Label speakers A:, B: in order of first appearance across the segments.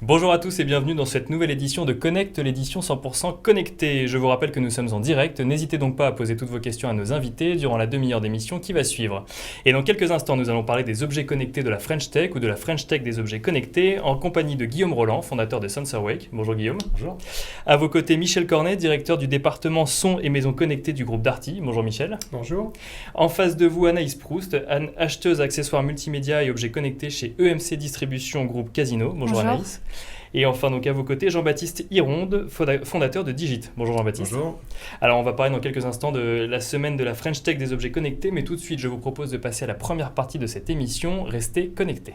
A: Bonjour à tous et bienvenue dans cette nouvelle édition de Connect, l'édition 100% connectée. Je vous rappelle que nous sommes en direct, n'hésitez donc pas à poser toutes vos questions à nos invités durant la demi-heure d'émission qui va suivre. Et dans quelques instants, nous allons parler des objets connectés de la French Tech ou de la French Tech des objets connectés en compagnie de Guillaume Roland, fondateur de SensorWake. Bonjour Guillaume.
B: Bonjour.
A: À vos côtés, Michel Cornet, directeur du département son et maisons connectées du groupe Darty. Bonjour Michel.
B: Bonjour.
A: En face de vous, Anaïs Proust, acheteuse accessoires multimédia et objets connectés chez EMC Distribution Groupe Casino. Bonjour Anaïs. Et enfin, donc à vos côtés, Jean-Baptiste Hironde, fondateur de Digit. Bonjour Jean-Baptiste.
B: Bonjour.
A: Alors, on va parler dans quelques instants de la semaine de la French Tech des objets connectés, mais tout de suite, je vous propose de passer à la première partie de cette émission. Restez connectés.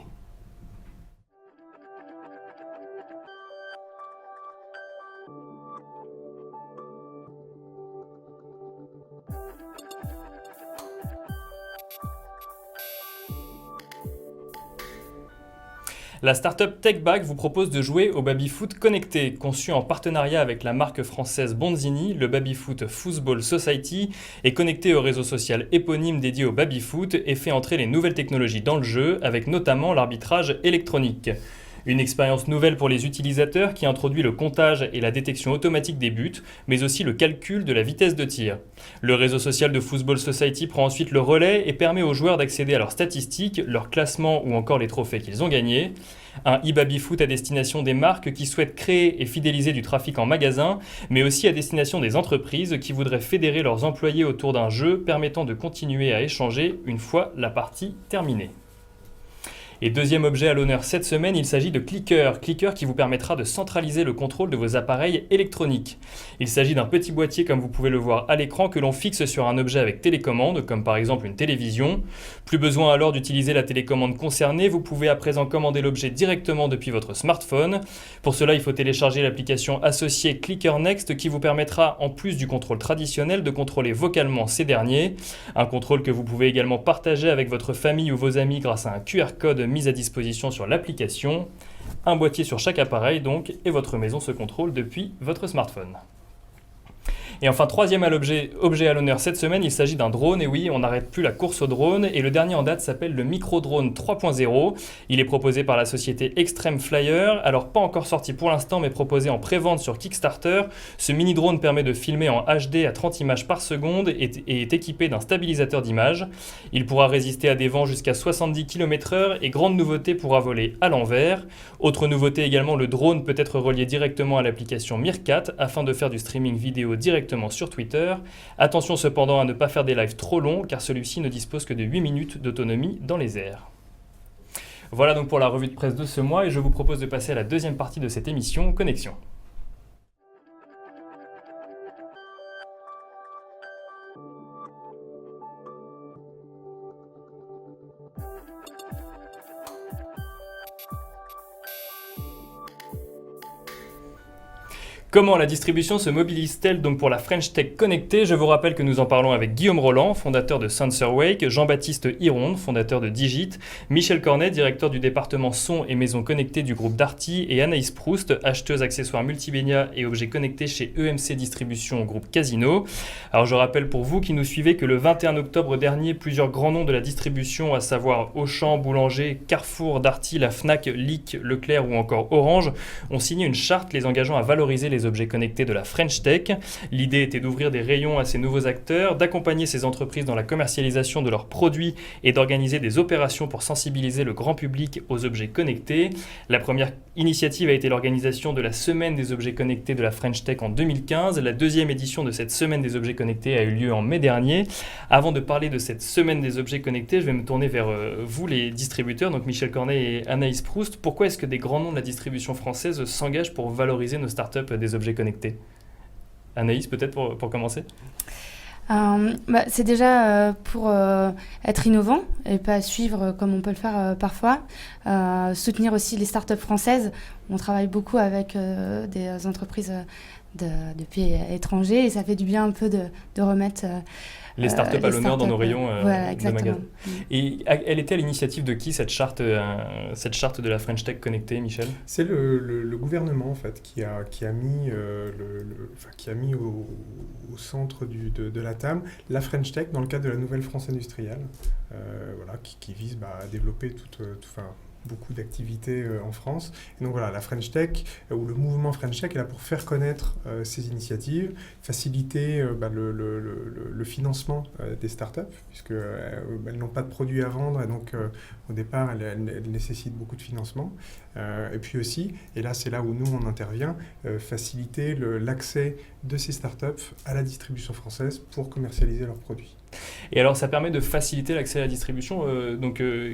A: La startup TechBag vous propose de jouer au baby-foot connecté. Conçu en partenariat avec la marque française Bonzini, le baby-foot Football Society est connecté au réseau social éponyme dédié au baby-foot et fait entrer les nouvelles technologies dans le jeu, avec notamment l'arbitrage électronique. Une expérience nouvelle pour les utilisateurs qui introduit le comptage et la détection automatique des buts, mais aussi le calcul de la vitesse de tir. Le réseau social de Football Society prend ensuite le relais et permet aux joueurs d'accéder à leurs statistiques, leurs classements ou encore les trophées qu'ils ont gagnés. Un e-baby-foot à destination des marques qui souhaitent créer et fidéliser du trafic en magasin, mais aussi à destination des entreprises qui voudraient fédérer leurs employés autour d'un jeu permettant de continuer à échanger une fois la partie terminée. Et deuxième objet à l'honneur cette semaine, il s'agit de Clicker. Clicker qui vous permettra de centraliser le contrôle de vos appareils électroniques. Il s'agit d'un petit boîtier comme vous pouvez le voir à l'écran que l'on fixe sur un objet avec télécommande, comme par exemple une télévision. Plus besoin alors d'utiliser la télécommande concernée, vous pouvez à présent commander l'objet directement depuis votre smartphone. Pour cela, il faut télécharger l'application associée Clicker Next qui vous permettra, en plus du contrôle traditionnel, de contrôler vocalement ces derniers. Un contrôle que vous pouvez également partager avec votre famille ou vos amis grâce à un QR code mis à disposition sur l'application. Un boîtier sur chaque appareil donc, et votre maison se contrôle depuis votre smartphone. Et enfin, troisième objet à l'honneur cette semaine, il s'agit d'un drone. Et oui, on n'arrête plus la course au drone. Et le dernier en date s'appelle le Micro-Drone 3.0. Il est proposé par la société Extreme Flyer. Alors, pas encore sorti pour l'instant, mais proposé en pré-vente sur Kickstarter. Ce mini-drone permet de filmer en HD à 30 images par seconde et est équipé d'un stabilisateur d'image. Il pourra résister à des vents jusqu'à 70 km/h et grande nouveauté, pourra voler à l'envers. Autre nouveauté également, le drone peut être relié directement à l'application Meerkat afin de faire du streaming vidéo directement sur Twitter. Attention cependant à ne pas faire des lives trop longs car celui-ci ne dispose que de 8 minutes d'autonomie dans les airs. Voilà donc pour la revue de presse de ce mois et je vous propose de passer à la deuxième partie de cette émission, Connexion. Comment la distribution se mobilise-t-elle donc pour la French Tech connectée? Je vous rappelle que nous en parlons avec Guillaume Roland, fondateur de SensorWake, Jean-Baptiste Hironde, fondateur de Digit, Michel Cornet, directeur du département son et maisons connectées du groupe Darty, et Anaïs Proust, acheteuse accessoires multimédia et objets connectés chez EMC Distribution au groupe Casino. Alors je rappelle pour vous qui nous suivez que le 21 octobre dernier, plusieurs grands noms de la distribution, à savoir Auchan, Boulanger, Carrefour, Darty, la Fnac, Lick, Leclerc ou encore Orange, ont signé une charte les engageant à valoriser les objets connectés de la French Tech. L'idée était d'ouvrir des rayons à ces nouveaux acteurs, d'accompagner ces entreprises dans la commercialisation de leurs produits et d'organiser des opérations pour sensibiliser le grand public aux objets connectés. La première initiative a été l'organisation de la Semaine des objets connectés de la French Tech en 2015. La deuxième édition de cette Semaine des objets connectés a eu lieu en mai dernier. Avant de parler de cette Semaine des objets connectés, je vais me tourner vers vous les distributeurs, donc Michel Cornet et Anaïs Proust. Pourquoi est-ce que des grands noms de la distribution française s'engagent pour valoriser nos startups des objets connectés? Anaïs, peut-être pour commencer.
C: C'est déjà pour être innovant et pas suivre comme on peut le faire parfois. Soutenir aussi les startups françaises. On travaille beaucoup avec des entreprises de pays étrangers et ça fait du bien un peu de remettre
A: les startups à l'honneur dans nos rayons
C: voilà,
A: de magasin. Et elle était à l'initiative de qui cette charte de la French Tech connectée, Michel?
B: C'est le gouvernement en fait qui a mis au centre de la table la French Tech dans le cadre de la nouvelle France industrielle, qui vise à développer beaucoup d'activités en France. Et donc voilà, la French Tech, ou le mouvement French Tech est là pour faire connaître ces initiatives, faciliter le financement des startups, puisqu'elles n'ont pas de produits à vendre, et donc au départ, elles nécessitent beaucoup de financement. Et puis aussi, et là c'est là où nous on intervient, faciliter l'accès de ces startups à la distribution française pour commercialiser leurs produits.
A: Et alors, ça permet de faciliter l'accès à la distribution.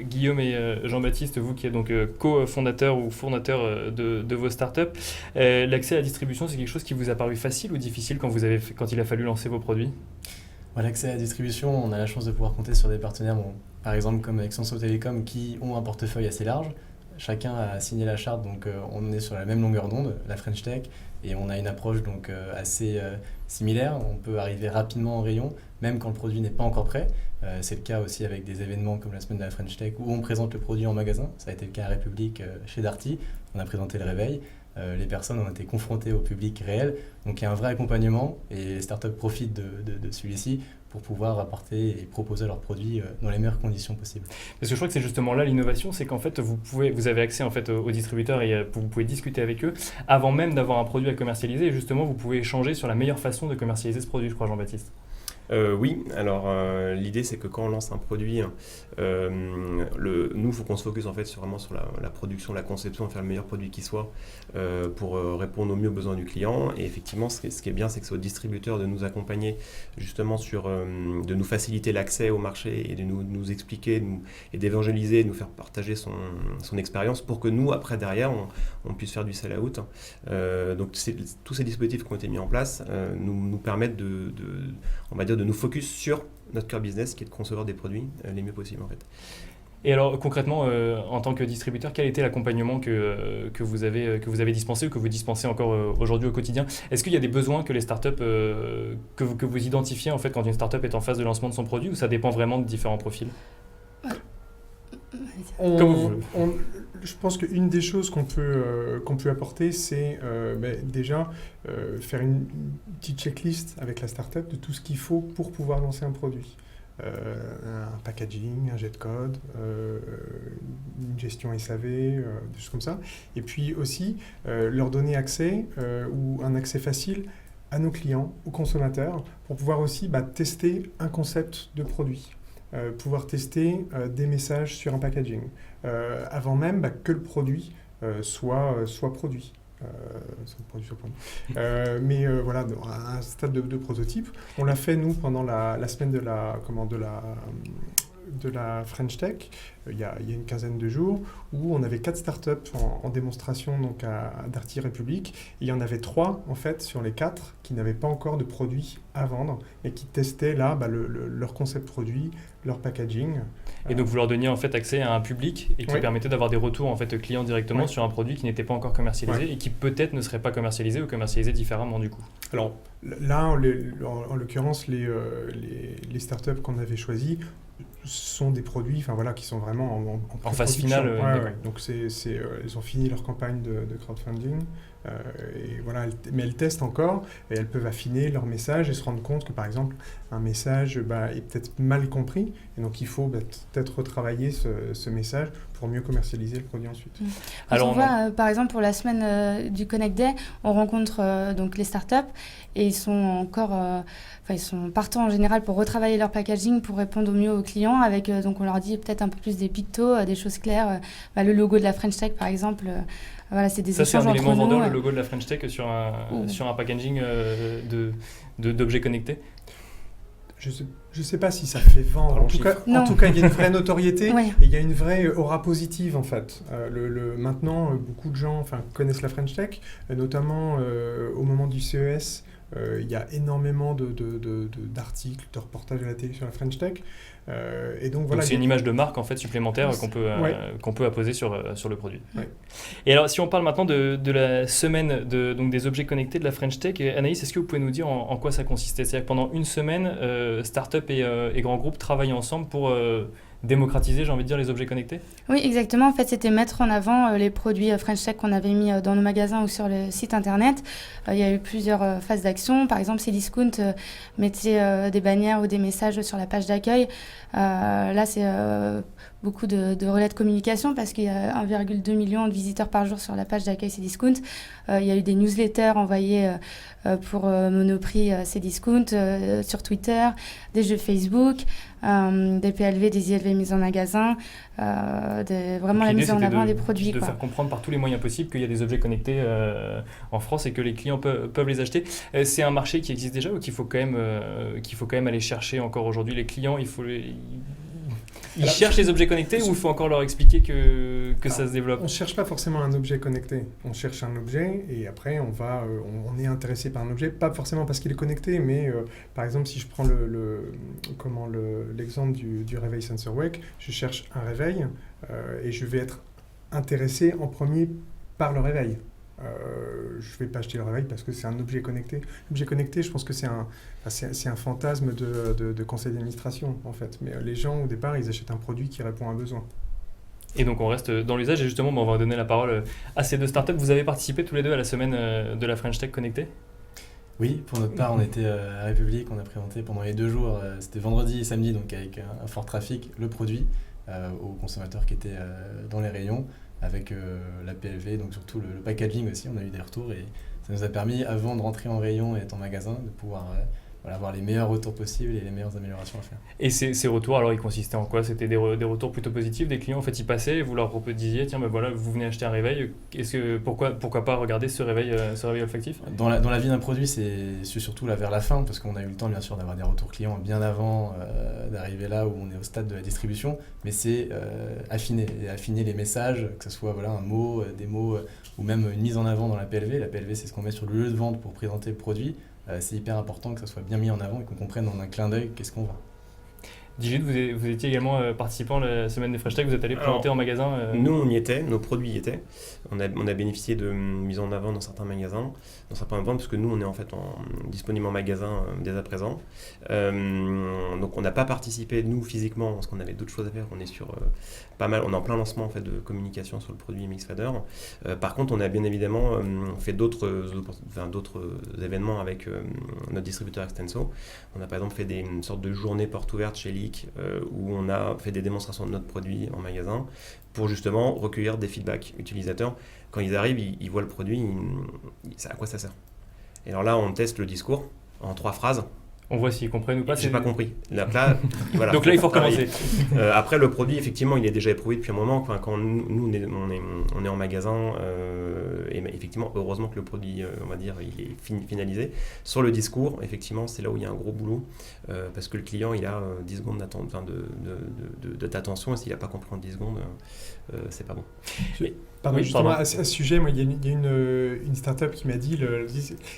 A: Guillaume et Jean-Baptiste, vous qui êtes donc co-fondateurs ou fondateurs de vos startups, l'accès à la distribution, c'est quelque chose qui vous a paru facile ou difficile quand il a fallu lancer vos produits ?
D: L'accès à la distribution, on a la chance de pouvoir compter sur des partenaires, par exemple comme Extenso Télécom, qui ont un portefeuille assez large. Chacun a signé la charte, donc on est sur la même longueur d'onde, la French Tech, et on a une approche donc assez similaire. On peut arriver rapidement en rayon, même quand le produit n'est pas encore prêt. C'est le cas aussi avec des événements comme la semaine de la French Tech, où on présente le produit en magasin. Ça a été le cas à République chez Darty. On a présenté le réveil. Les personnes ont été confrontées au public réel. Donc il y a un vrai accompagnement, et les startups profitent de celui-ci pour pouvoir apporter et proposer leurs produits dans les meilleures conditions possibles.
A: Parce que je crois que c'est justement là l'innovation, c'est qu'en fait vous avez accès en fait aux distributeurs et vous pouvez discuter avec eux avant même d'avoir un produit à commercialiser, et justement vous pouvez échanger sur la meilleure façon de commercialiser ce produit, je crois, Jean-Baptiste.
E: Oui, alors l'idée c'est que quand on lance un produit, nous il faut qu'on se focus en fait vraiment sur la production, la conception, faire le meilleur produit qui soit pour répondre au mieux aux besoins du client. Et effectivement, ce qui est bien, c'est que c'est au distributeur de nous accompagner justement de nous faciliter l'accès au marché et de nous expliquer et d'évangéliser, de nous faire partager son expérience pour que nous, après derrière, on puisse faire du sell-out. Donc tous ces dispositifs qui ont été mis en place nous permettent on va dire, de nous focus sur notre cœur business, qui est de concevoir des produits les mieux possibles en fait.
A: Et alors concrètement, en tant que distributeur, quel était l'accompagnement que vous avez dispensé ou que vous dispensez encore aujourd'hui au quotidien ? Est-ce qu'il y a des besoins que les startups que vous identifiez en fait quand une startup est en phase de lancement de son produit, ou ça dépend vraiment de différents profils ?
B: Je pense qu'une des choses qu'on peut apporter, c'est déjà faire une petite checklist avec la startup de tout ce qu'il faut pour pouvoir lancer un produit. Un packaging, un jet de code, une gestion SAV, des choses comme ça. Et puis aussi leur donner accès ou un accès facile à nos clients, aux consommateurs, pour pouvoir aussi tester un concept de produit. Pouvoir tester des messages sur un packaging, avant même que le produit soit produit. Mais voilà, à un stade de prototype. On l'a fait, nous, pendant la semaine de la French Tech, il y a une quinzaine de jours, où on avait 4 startups en démonstration donc à Darty République. Et il y en avait 3, en fait, sur les 4, qui n'avaient pas encore de produits à vendre, et qui testaient là leur concept produit, leur packaging.
A: Et donc vous leur donniez en fait accès à un public et qui permettait d'avoir des retours en fait clients directement sur un produit qui n'était pas encore commercialisé et qui peut-être ne serait pas commercialisé ou commercialisé différemment du coup.
B: Alors là, en l'occurrence, les startups qu'on avait choisies sont des produits qui sont vraiment
A: en phase finale.
B: Donc elles ont fini leur campagne de crowdfunding. Et voilà, mais elles testent encore et elles peuvent affiner leur message et se rendre compte que par exemple un message est peut-être mal compris, et donc il faut peut-être retravailler ce message pour mieux commercialiser le produit ensuite.
C: Quand on voit par exemple pour la semaine du Connect Day, on rencontre donc les startups et ils sont encore ils sont partants en général pour retravailler leur packaging pour répondre au mieux aux clients avec donc on leur dit peut-être un peu plus des pictos, des choses claires, le logo de la French Tech par exemple. Voilà, c'est des échanges entre nous.
A: Ça, c'est un élément vendeur, le logo de la French Tech sur un packaging d'objets connectés ?
B: Je sais pas si ça fait vendre. En tout cas, il y a une vraie notoriété et il y a une vraie aura positive en fait. Maintenant, beaucoup de gens connaissent la French Tech, notamment au moment du CES. Il y a énormément d'articles, de reportages à la télé sur la French Tech. Et donc c'est
A: une image de marque en fait supplémentaire qu'on peut apposer sur le produit.
B: Ouais.
A: Et alors si on parle maintenant de la semaine donc des objets connectés de la French Tech, Anaïs, est-ce que vous pouvez nous dire en quoi ça consistait ? C'est-à-dire que pendant une semaine, start-up et grands groupes travaillent ensemble pour démocratiser, j'ai envie de dire, les objets connectés?
C: Oui, exactement. En fait, c'était mettre en avant les produits French Tech qu'on avait mis dans nos magasins ou sur le site internet. Il y a eu plusieurs phases d'action. Par exemple, Cdiscount mettait des bannières ou des messages sur la page d'accueil. Là, c'est beaucoup de relais de communication parce qu'il y a 1,2 million de visiteurs par jour sur la page d'accueil Cdiscount. Il y a eu des newsletters envoyés pour Monoprix Cdiscount sur Twitter, des jeux Facebook, des PLV, des ILV mis en magasin, vraiment la mise en avant des produits.
A: De faire comprendre par tous les moyens possibles qu'il y a des objets connectés en France et que les clients peuvent les acheter. C'est un marché qui existe déjà ou qu'il faut quand même aller chercher encore aujourd'hui? Les clients, ils cherchent les objets connectés ou il faut encore leur expliquer que ça se développe?
B: On ne cherche pas forcément un objet connecté. On cherche un objet et après on est intéressé par un objet, pas forcément parce qu'il est connecté, mais par exemple si je prends l'exemple du réveil SensorWake, je cherche un réveil et je vais être intéressé en premier par le réveil. Je ne vais pas acheter le réveil parce que c'est un objet connecté. L'objet connecté, je pense que c'est un fantasme de conseil d'administration, en fait. Mais les gens, au départ, ils achètent un produit qui répond à un besoin.
A: Et donc, on reste dans l'usage. Et justement, on va donner la parole à ces deux startups. Vous avez participé tous les deux à la semaine de la French Tech connectée?
D: Oui, pour notre part, on était à République. On a présenté pendant les 2 jours, c'était vendredi et samedi, donc avec un fort trafic, le produit aux consommateurs qui étaient dans les rayons, avec la PLV, donc surtout le packaging aussi, on a eu des retours et ça nous a permis, avant de rentrer en rayon et être en magasin, de pouvoir avoir les meilleurs retours possibles et les meilleures améliorations à faire.
A: Et ces retours, alors ils consistaient en quoi? C'était des retours plutôt positifs des clients? En fait, ils passaient et vous leur disiez, tiens, ben voilà, vous venez acheter un réveil, pourquoi pas regarder ce réveil olfactif?
D: Dans la vie d'un produit, c'est surtout là vers la fin, parce qu'on a eu le temps bien sûr d'avoir des retours clients bien avant d'arriver là où on est au stade de la distribution, mais c'est affiner les messages, que ce soit un mot, des mots, ou même une mise en avant dans la PLV. La PLV, c'est ce qu'on met sur le lieu de vente pour présenter le produit. C'est hyper important que ça soit bien mis en avant et qu'on comprenne en un clin d'œil qu'est-ce qu'on vend.
A: Digit, vous étiez également participant à la semaine des French Tech, vous êtes allé présenter en magasin
E: Nous, on y était, nos produits y étaient. On a bénéficié de mise en avant dans certains magasins, dans certains ventes, parce que nous, on est en fait disponible en magasin dès à présent. Donc, on n'a pas participé, nous, physiquement, parce qu'on avait d'autres choses à faire. On est sur pas mal, on est en plein lancement en fait, de communication sur le produit MixFader. Par contre, on a bien évidemment fait d'autres événements avec notre distributeur Extenso. On a par exemple fait une sorte de journée porte ouverte chez Leak, où on a fait des démonstrations de notre produit en magasin pour justement recueillir des feedbacks utilisateurs. Quand ils arrivent, ils voient le produit, à quoi ça sert. Et alors là, on teste le discours en 3 phrases.
A: On voit s'ils comprennent ou pas.
E: J'ai pas compris. Là, voilà,
A: donc là, il faut recommencer.
E: Après, le produit, effectivement, il est déjà éprouvé depuis un moment. Enfin, quand nous, on est en magasin, et effectivement, heureusement que le produit, on va dire, il est finalisé. Sur le discours, effectivement, c'est là où il y a un gros boulot, parce que le client, il a 10 secondes d'attention, et s'il n'a pas compris en 10 secondes, c'est pas bon.
B: Pardon,
A: oui,
B: justement, à ce sujet, moi, il y a une start-up qui m'a dit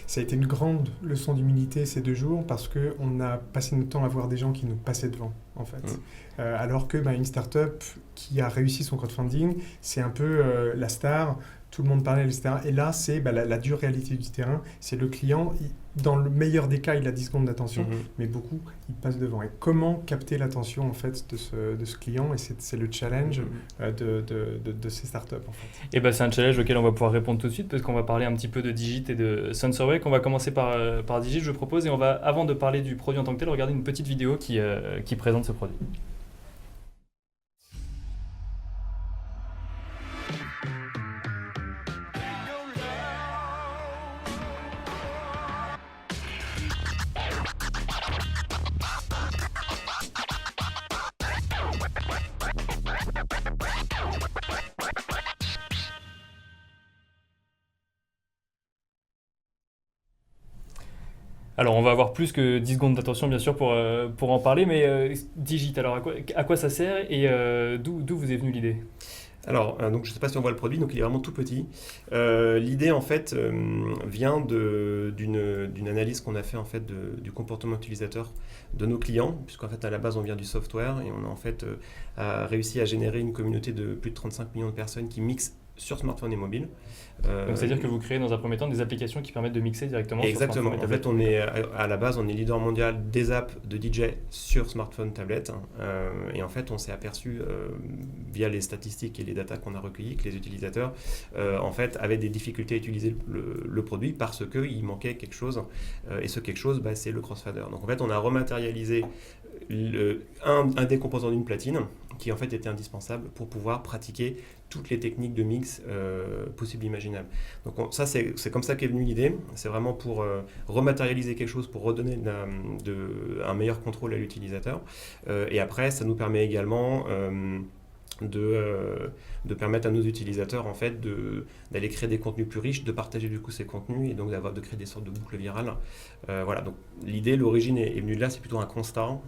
B: ça a été une grande leçon d'humilité ces 2 jours parce qu'on a passé notre temps à voir des gens qui nous passaient devant, en fait. Alors que une start-up qui a réussi son crowdfunding, c'est un peu la star, tout le monde parlait, etc. Et là, c'est la dure réalité du terrain. C'est le client, dans le meilleur des cas, il a 10 secondes d'attention, mais beaucoup, il passe devant. Et comment capter l'attention en fait, de ce client? Et c'est le challenge de ces startups. En fait.
A: Et c'est un challenge auquel on va pouvoir répondre tout de suite, parce qu'on va parler un petit peu de Digit et de SensorWake. On va commencer par Digit, je propose, et on va, avant de parler du produit en tant que tel, regarder une petite vidéo qui présente ce produit. Alors, on va avoir plus que 10 secondes d'attention, bien sûr, pour en parler, mais Digit, alors à quoi ça sert et d'où vous est venue l'idée?
E: Alors, donc je ne sais pas si on voit le produit, donc il est vraiment tout petit. L'idée, en fait, vient d'une analyse qu'on a fait en fait, du comportement utilisateur de nos clients, puisqu'en fait, à la base, on vient du software et on a en fait réussi à générer une communauté de plus de 35 millions de personnes qui mixent sur smartphone et mobile.
A: Donc c'est-à-dire que vous créez dans un premier temps des applications qui permettent de mixer directement
E: Exactement.
A: sur smartphone et
E: En
A: tablette.
E: fait, à la base, on est leader mondial des apps de DJ sur smartphone, tablette. Et en fait, on s'est aperçu via les statistiques et les datas qu'on a recueillies que les utilisateurs en fait, avaient des difficultés à utiliser le produit parce qu'il manquait quelque chose. Et ce quelque chose, c'est le crossfader. Donc en fait, on a rematérialisé un des composants d'une platine qui en fait était indispensable pour pouvoir pratiquer toutes les techniques de mix possibles et imaginables. Donc c'est comme ça qu'est venue l'idée. C'est vraiment pour rematérialiser quelque chose, pour redonner un meilleur contrôle à l'utilisateur. Et après, ça nous permet également de permettre à nos utilisateurs en fait d'aller créer des contenus plus riches, de partager du coup ces contenus et donc de créer des sortes de boucles virales. Voilà, donc l'idée, l'origine est venue de là, c'est plutôt un constat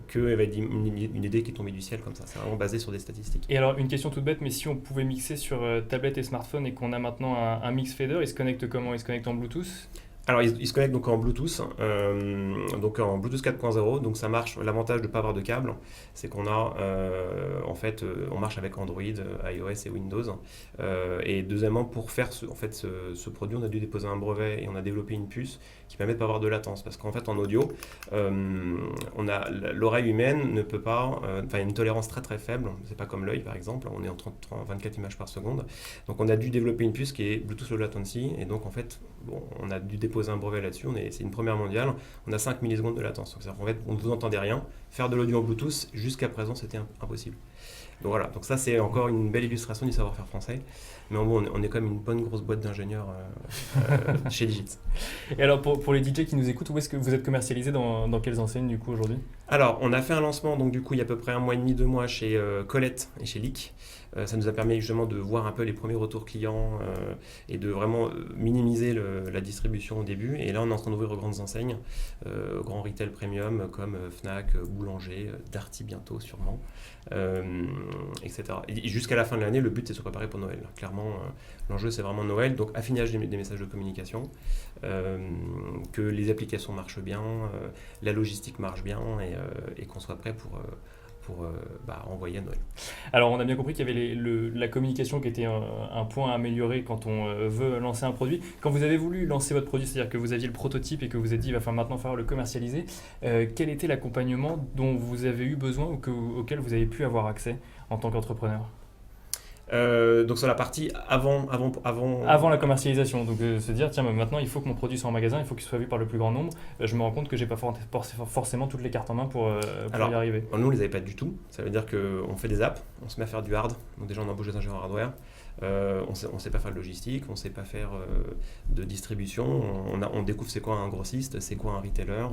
E: que une idée qui est tombée du ciel comme ça. C'est vraiment basé sur des statistiques.
A: Et alors une question toute bête, mais si on pouvait mixer sur tablette et smartphone et qu'on a maintenant un mix fader, il se connecte comment? Il se connecte en Bluetooth?
E: Alors, il se connecte donc en Bluetooth, donc en Bluetooth 4.0, donc ça marche. L'avantage de ne pas avoir de câble, c'est qu'on a, on marche avec Android, iOS et Windows. Et deuxièmement, pour faire ce produit, on a dû déposer un brevet et on a développé une puce qui permet de ne pas avoir de latence. Parce qu'en fait, en audio, l'oreille humaine ne peut pas, il y a une tolérance très très faible. C'est pas comme l'œil, par exemple. On est entre 24 images par seconde. Donc, on a dû développer une puce qui est Bluetooth Low Latency. Et donc, en fait, on a dû déposer un brevet là-dessus, c'est une première mondiale, on a 5 millisecondes de latence. Donc, c'est-à-dire qu'en fait, on ne vous entendait rien. Faire de l'audio en Bluetooth, jusqu'à présent, c'était impossible. Donc voilà, donc ça c'est encore une belle illustration du savoir-faire français. Mais bon, on est quand même une bonne grosse boîte d'ingénieurs chez Digit.
A: Et alors pour les DJ qui nous écoutent, où est-ce que vous êtes commercialisé dans quelles enseignes du coup aujourd'hui?
E: Alors, on a fait un lancement donc du coup il y a à peu près 1 mois et demi, 2 mois chez Colette et chez Leak. Ça nous a permis justement de voir un peu les premiers retours clients et de vraiment minimiser la distribution au début. Et là, on est en train d'ouvrir aux grandes enseignes, grands retail premium comme Fnac, Boulanger, Darty bientôt sûrement, etc. Et jusqu'à la fin de l'année, le but c'est de se préparer pour Noël. Clairement, l'enjeu c'est vraiment Noël, donc affinage des messages de communication, que les applications marchent bien, la logistique marche bien et qu'on soit prêt pour envoyer à Noël.
A: Alors on a bien compris qu'il y avait la communication qui était un point à améliorer quand on veut lancer un produit. Quand vous avez voulu lancer votre produit, c'est-à-dire que vous aviez le prototype et que vous vous êtes dit il va maintenant falloir le commercialiser, quel était l'accompagnement dont vous avez eu besoin ou auquel vous avez pu avoir accès en tant qu'entrepreneur?
E: Donc sur la partie avant
A: la commercialisation, donc se dire tiens maintenant il faut que mon produit soit en magasin, il faut qu'il soit vu par le plus grand nombre. Je me rends compte que j'ai pas forcément toutes les cartes en main pour y arriver.
E: Nous on les avait pas du tout. Ça veut dire qu'on fait des apps, on se met à faire du hard. Donc déjà on embauche des ingénieurs hardware. On sait pas faire de logistique, on sait pas faire de distribution. On découvre c'est quoi un grossiste, c'est quoi un retailer.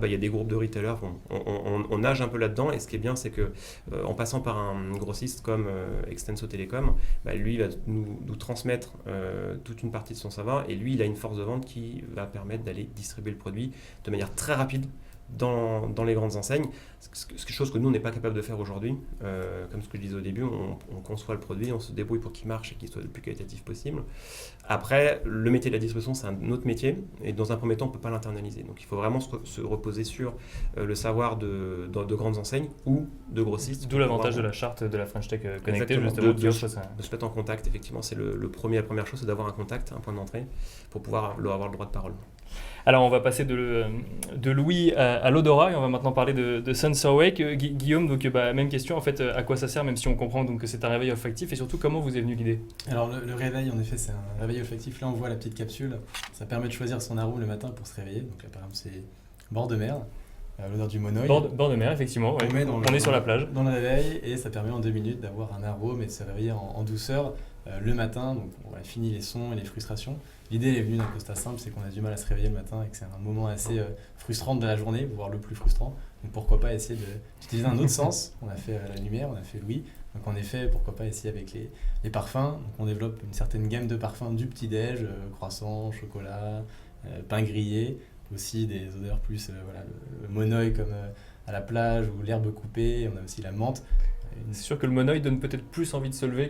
E: Il y a des groupes de retailers. On nage un peu là-dedans. Et ce qui est bien c'est que en passant par un grossiste comme Extenso Telecom, lui il va nous transmettre toute une partie de son savoir et lui il a une force de vente qui va permettre d'aller distribuer le produit de manière très rapide dans les grandes enseignes, quelque chose que nous on n'est pas capable de faire aujourd'hui. Comme ce que je disais au début, on conçoit le produit, on se débrouille pour qu'il marche et qu'il soit le plus qualitatif possible. Après, le métier de la distribution c'est un autre métier et dans un premier temps on ne peut pas l'internaliser. Donc il faut vraiment se reposer sur le savoir de grandes enseignes ou de grossistes.
A: D'où l'avantage de la charte de la French Tech connectée,
E: justement,
A: justement.
E: De se mettre en contact, effectivement, c'est la première chose, c'est d'avoir un contact, un point d'entrée pour pouvoir avoir le droit de parole.
A: Alors on va passer de Louis à l'odorat et on va maintenant parler de Sensor Wake. Guillaume, donc même question en fait, à quoi ça sert même si on comprend donc, que c'est un réveil olfactif et surtout comment vous est venue l'idée?
D: Alors le réveil en effet c'est un réveil olfactif, là on voit la petite capsule, ça permet de choisir son arôme le matin pour se réveiller, donc là par exemple c'est bord de mer, l'odeur du monoï.
A: Bord de mer effectivement, ouais. On est sur la plage.
D: Dans le réveil et ça permet en 2 minutes d'avoir un arôme et de se réveiller en douceur le matin, donc on a fini les sons et les frustrations. L'idée est venue d'un constat simple, c'est qu'on a du mal à se réveiller le matin et que c'est un moment assez frustrant de la journée, voire le plus frustrant. Donc pourquoi pas essayer d'utiliser un autre sens. On a fait la lumière, on a fait l'ouïe. Donc en effet, pourquoi pas essayer avec les parfums. Donc on développe une certaine gamme de parfums du petit-déj, croissant, chocolat, pain grillé. Aussi des odeurs plus le monoï comme à la plage ou l'herbe coupée. On a aussi la menthe.
A: C'est sûr que le monoeil donne peut-être plus envie de se lever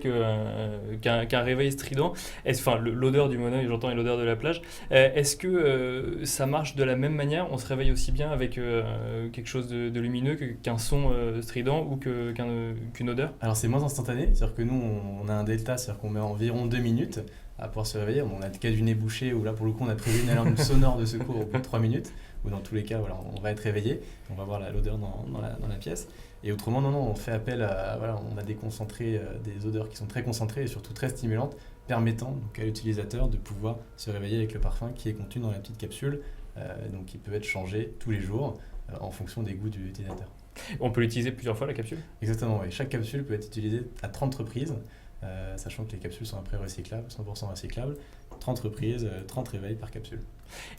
A: qu'un réveil strident. Enfin, l'odeur du monoeil, j'entends, et l'odeur de la plage. Est-ce que ça marche de la même manière? On se réveille aussi bien avec quelque chose de lumineux qu'un son strident ou qu'une odeur?
D: Alors c'est moins instantané, c'est-à-dire que nous on a un delta, c'est-à-dire qu'on met environ 2 minutes à pouvoir se réveiller. On a le cas du nez bouché où là pour le coup on a prévu une alarme sonore de secours au bout de 3 minutes, où dans tous les cas voilà, on va être réveillé, on va voir l'odeur dans la pièce. Et autrement non, on fait appel à, voilà, on a des concentrés, des odeurs qui sont très concentrées et surtout très stimulantes, permettant donc à l'utilisateur de pouvoir se réveiller avec le parfum qui est contenu dans la petite capsule, donc qui peut être changé tous les jours en fonction des goûts du utilisateur.
A: On peut l'utiliser plusieurs fois, la capsule?
D: Exactement, oui. Chaque capsule peut être utilisée à 30 reprises, sachant que les capsules sont après recyclables, 100% recyclables. 30 reprises, 30 réveils par capsule.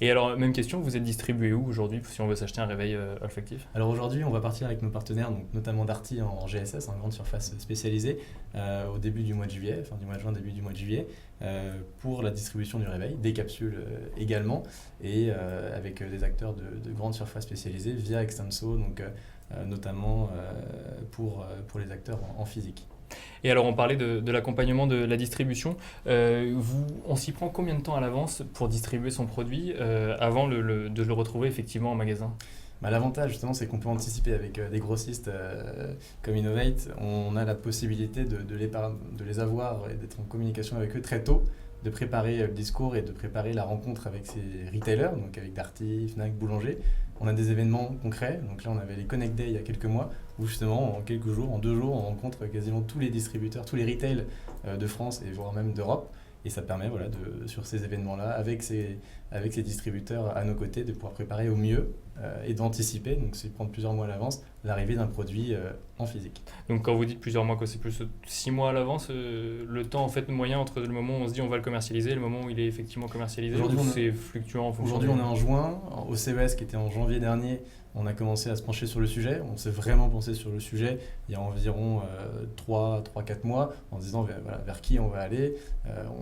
A: Et alors, même question, vous êtes distribué où aujourd'hui si on veut s'acheter un réveil olfactif?
D: Alors aujourd'hui, on va partir avec nos partenaires, donc notamment Darty en GSS, en grande surface spécialisée, au début du mois de juillet, fin du mois de juin, début du mois de juillet, pour la distribution du réveil, des capsules également, et avec des acteurs de grande surface spécialisée via Extenso, donc notamment pour les acteurs en physique.
A: Et alors, on parlait de l'accompagnement de la distribution. On s'y prend combien de temps à l'avance pour distribuer son produit avant de le retrouver effectivement en magasin?
D: L'avantage justement, c'est qu'on peut anticiper avec des grossistes comme Innovate. On a la possibilité de les avoir et d'être en communication avec eux très tôt, de préparer le discours et de préparer la rencontre avec ces retailers, donc avec Darty, Fnac, Boulanger. On a des événements concrets, donc là on avait les Connect Day il y a quelques mois, où justement en quelques jours, en 2 jours, on rencontre quasiment tous les distributeurs, tous les retails de France et voire même d'Europe. Et ça permet voilà, sur ces événements-là, avec ces distributeurs à nos côtés, de pouvoir préparer au mieux et d'anticiper, donc c'est prendre plusieurs mois à l'avance, l'arrivée d'un produit en physique.
A: Donc quand vous dites plusieurs mois, c'est plus 6 mois à l'avance, le temps en fait moyen entre le moment où on se dit on va le commercialiser et le moment où il est effectivement commercialisé?
D: Aujourd'hui,
A: c'est fluctuant en fonction?
D: Aujourd'hui on est en juin, au CES qui était en janvier dernier, on a commencé à se pencher sur le sujet, on s'est vraiment pensé sur le sujet il y a environ 3-4 mois en se disant vers qui on va aller.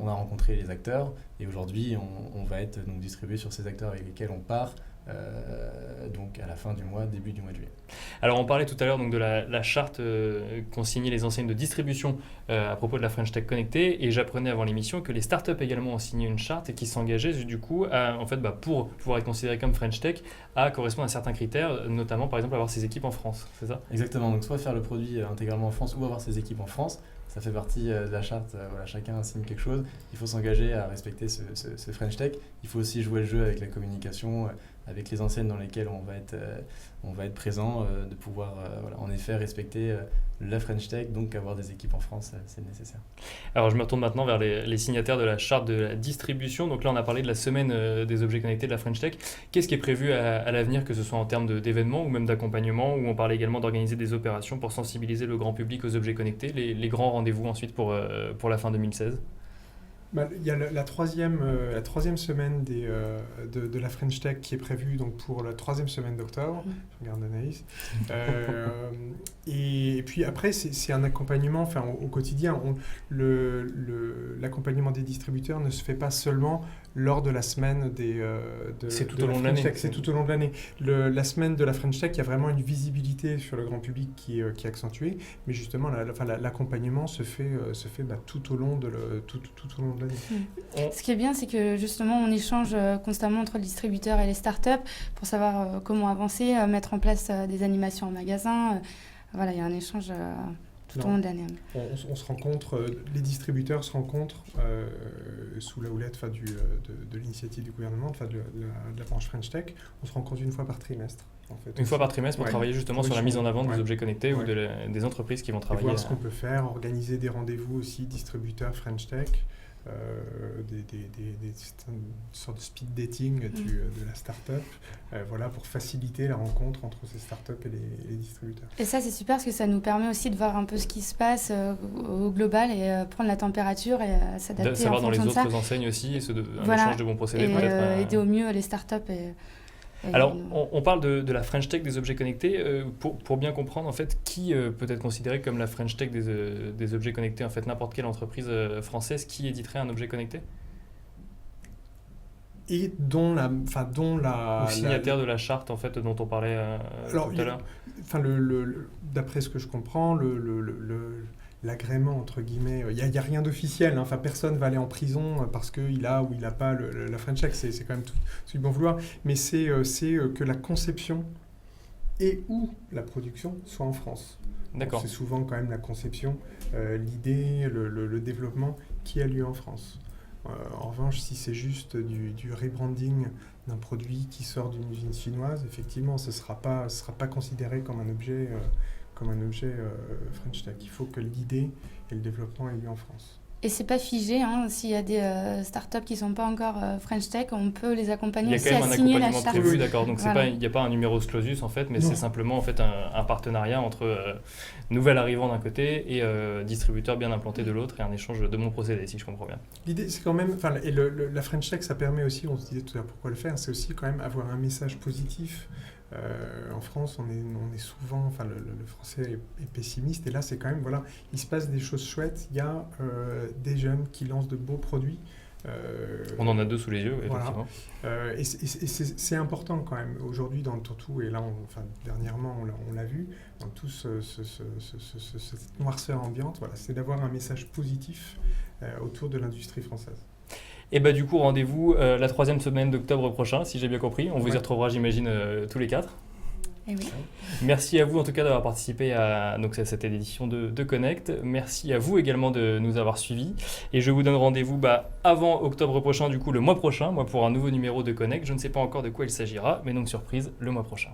D: On a rencontré les acteurs et aujourd'hui on va être donc, distribué sur ces acteurs avec lesquels on part donc à la fin du mois, début du mois de juillet.
A: Alors on parlait tout à l'heure donc, de la charte qu'ont signée les enseignes de distribution à propos de la French Tech connectée, et j'apprenais avant l'émission que les startups également ont signé une charte et qui s'engageaient du coup pour pouvoir être considérées comme French Tech à correspondre à certains critères, notamment par exemple avoir ses équipes en France, c'est ça?
D: Exactement, donc soit faire le produit intégralement en France ou avoir ses équipes en France. Ça fait partie de la charte, voilà, chacun signe quelque chose, il faut s'engager à respecter ce French Tech. Il faut aussi jouer le jeu avec la communication, avec les enseignes dans lesquelles on va être présent, de pouvoir voilà, en effet respecter la French Tech, donc avoir des équipes en France, c'est nécessaire.
A: Alors je me retourne maintenant vers les signataires de la charte de la distribution. Donc là on a parlé de la semaine des objets connectés de la French Tech. Qu'est-ce qui est prévu à l'avenir, que ce soit en termes d'événements ou même d'accompagnement, où on parlait également d'organiser des opérations pour sensibiliser le grand public aux objets connectés, les grands rendez-vous ensuite pour la fin 2016?
B: Il y a la troisième semaine de la French Tech qui est prévue donc, pour la 3e semaine d'octobre. Je regarde Anaïs. Et puis après, c'est un accompagnement au quotidien. L'accompagnement des distributeurs ne se fait pas seulement lors de la semaine
A: c'est tout au long de l'année.
B: C'est tout au long de l'année. La semaine de la French Tech, il y a vraiment une visibilité sur le grand public qui est accentuée, mais justement l'accompagnement se fait tout au long de l'année.
C: Ce qui est bien, c'est que justement on échange constamment entre le distributeur et les startups pour savoir comment avancer, mettre en place des animations en magasin. Voilà, il y a un échange tout au long de l'année.
B: On se rencontre, les distributeurs se rencontrent sous la houlette de l'initiative du gouvernement, de la branche French Tech. On se rencontre une fois par trimestre. En fait,
A: une fois par trimestre pour travailler justement sur la mise en avant des objets connectés ou des entreprises qui vont travailler.
B: Et voir ce qu'on peut faire, organiser des rendez-vous aussi distributeurs French Tech, des sortes de speed dating de la start-up, pour faciliter la rencontre entre ces start-up et les distributeurs.
C: Et ça, c'est super parce que ça nous permet aussi de voir un peu ce qui se passe au global et prendre la température et s'adapter.
A: Savoir dans les autres enseignes aussi, un échange de bons procédés peut-être.
C: Aider au mieux les start-up.
A: Alors, on parle de la French Tech des objets connectés. Pour bien comprendre, en fait, qui peut être considéré comme la French Tech des objets connectés? En fait, n'importe quelle entreprise française qui éditerait un objet connecté?
B: et dont la...
A: Ou signataire de la charte en fait dont on parlait
B: Alors,
A: tout à l'heure.
B: Enfin, d'après ce que je comprends, l'agrément, entre guillemets, il n'y a rien d'officiel. Hein. Enfin, personne va aller en prison parce qu'il a ou il n'a pas la French Tech. C'est quand même tout du bon vouloir. Mais c'est que la conception et ou la production soit en France.
A: D'accord.
B: C'est souvent quand même la conception, l'idée, le développement qui a lieu en France. En revanche, si c'est juste du rebranding d'un produit qui sort d'une usine chinoise, effectivement, ce ne sera pas considéré comme un objet French Tech. Il faut que l'idée et le développement aient lieu en France.
C: Et c'est pas figé, hein. S'il y a des startups qui sont pas encore French Tech, on peut les accompagner aussi à signer la
A: Il y a quand même un accompagnement
C: charte.
A: prévu, d'accord. Donc
C: Voilà.
A: il n'y a pas un numerus clausus en fait, mais
B: Non.
A: c'est simplement en fait un partenariat entre nouvel arrivant d'un côté et distributeur bien implanté de l'autre et un échange de bons procédés, si je comprends bien.
B: L'idée, c'est quand même, et la French Tech, ça permet aussi, on se disait tout à l'heure pourquoi le faire, c'est aussi quand même avoir un message positif. En France, on est souvent, le français est pessimiste, et là, c'est quand même, voilà, il se passe des choses chouettes. Il y a des jeunes qui lancent de beaux produits.
A: On en a deux sous les yeux,
B: Voilà.
A: effectivement.
B: Et c'est important quand même aujourd'hui dans tout, et là, dernièrement, on l'a vu, dans tout cette noirceur ambiante, voilà, c'est d'avoir un message positif autour de l'industrie française.
A: Et bah du coup, rendez-vous la 3e semaine d'octobre prochain, si j'ai bien compris. On vous y retrouvera, j'imagine, tous les 4.
C: Et oui.
A: Merci à vous en tout cas d'avoir participé à cette édition de Connect. Merci à vous également de nous avoir suivis. Et je vous donne rendez-vous avant octobre prochain, du coup le mois prochain, pour un nouveau numéro de Connect. Je ne sais pas encore de quoi il s'agira, mais donc surprise, le mois prochain.